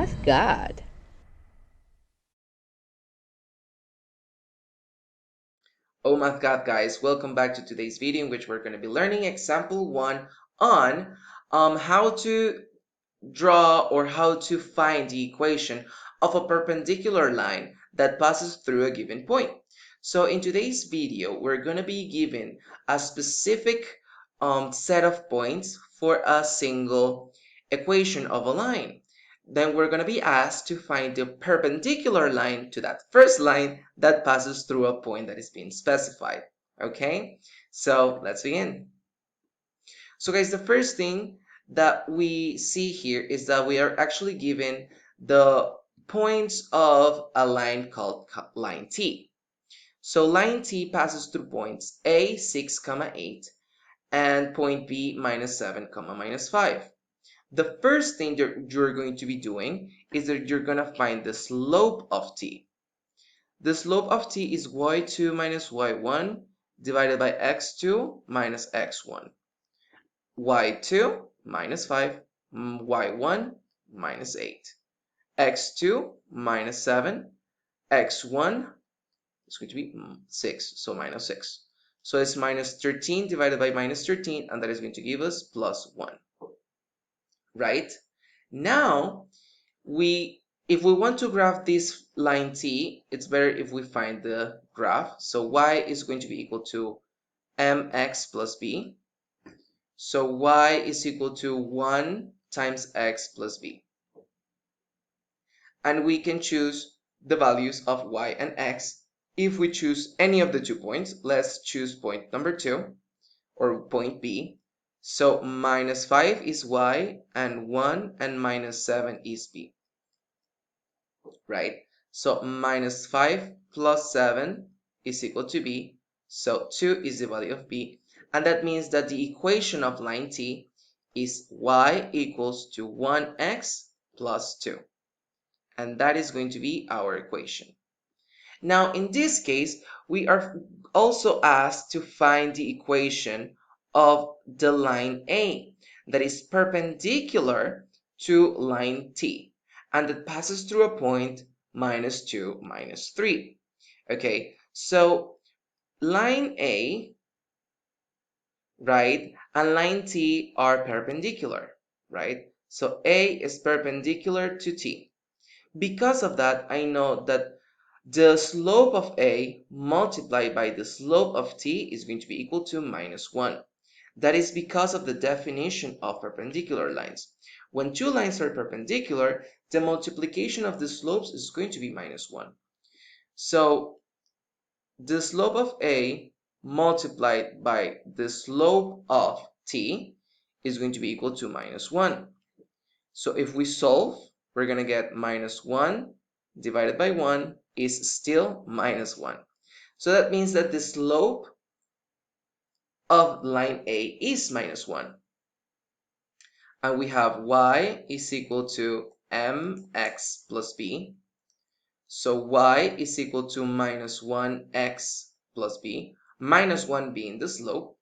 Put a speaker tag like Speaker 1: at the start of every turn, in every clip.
Speaker 1: ohmathgad.
Speaker 2: Oh my god, guys, welcome back to today's video in which we're going to be learning example 1 on how to draw or how to find the equation of a perpendicular line that passes through a given point. So in today's video, we're going to be given a specific set of points for a single equation of a line. Then we're going to be asked to find the perpendicular line to that first line that passes through a point that is being specified. Okay, so let's begin. So guys, the first thing that we see here is that we are actually given the points of a line called line T. So line T passes through points A, 6, 8, and point B, -7, -5. The first thing that you're going to be doing is that you're going to find the slope of T. The slope of T is y2 minus y1 divided by x2 minus x1. y2 minus 5, y1 minus 8, x2 minus 7, x1 is going to be 6, so minus 6. So it's minus 13 divided by minus 13, and that is going to give us plus 1. Right? Now, if we want to graph this line T, it's better if we find the graph. So y is going to be equal to mx plus b. So y is equal to 1 times x plus b. And we can choose the values of y and x. If we choose any of the 2 points, let's choose point number 2, or point B. So minus 5 is y, and 1 and minus 7 is b. Right? So minus 5 plus 7 is equal to b. So 2 is the value of b. And that means that the equation of line T is y equals to 1x plus 2. And that is going to be our equation. Now, in this case, we are also asked to find the equation of the line A that is perpendicular to line T and that passes through a point -2, -3. Okay, so line A, right, and line T are perpendicular, right? So A is perpendicular to T. Because of that, I know that the slope of A multiplied by the slope of T is going to be equal to -1. That is because of the definition of perpendicular lines. When two lines are perpendicular, the multiplication of the slopes is going to be -1. So the slope of A multiplied by the slope of T is going to be equal to -1. So if we solve, we're going to get -1 divided by 1 is still -1. So that means that the slope of line A is -1. And we have y is equal to mx plus b. So y is equal to -1x plus b, -1 being the slope.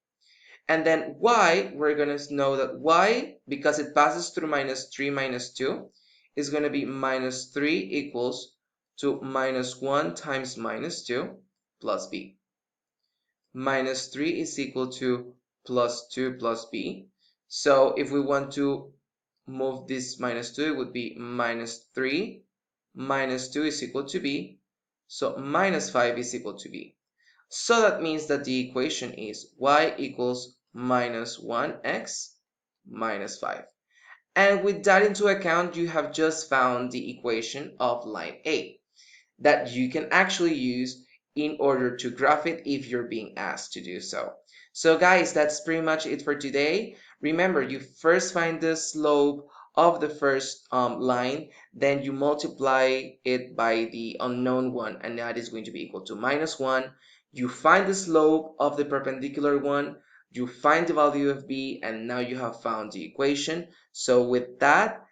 Speaker 2: And then y, we're going to know that y, because it passes through -3, -2, is going to be -3 equals to -1 times -2 plus b. -3 is equal to +2 plus b. So if we want to move this -2, it would be -3 -2 is equal to b. So -5 is equal to b. So that means that the equation is y equals -1x minus 5. And with that into account, you have just found the equation of line A that you can actually use in order to graph it if you're being asked to do so. So guys, that's pretty much it for today. Remember, you first find the slope of the first line, then you multiply it by the unknown one, and that is going to be equal to -1. You find the slope of the perpendicular one, you find the value of b, and now you have found the equation. So with that,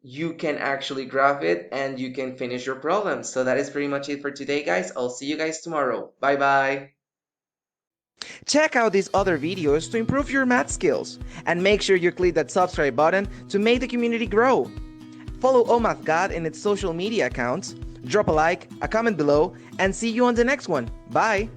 Speaker 2: you can actually graph it and you can finish your problem. So that is pretty much it for today, guys. I'll see you guys tomorrow. Bye bye.
Speaker 3: Check out these other videos to improve your math skills, and make sure you click that subscribe button to make the community grow. Follow ohmathgad in its social media accounts, drop a like, a comment below, and see you on the next one. Bye!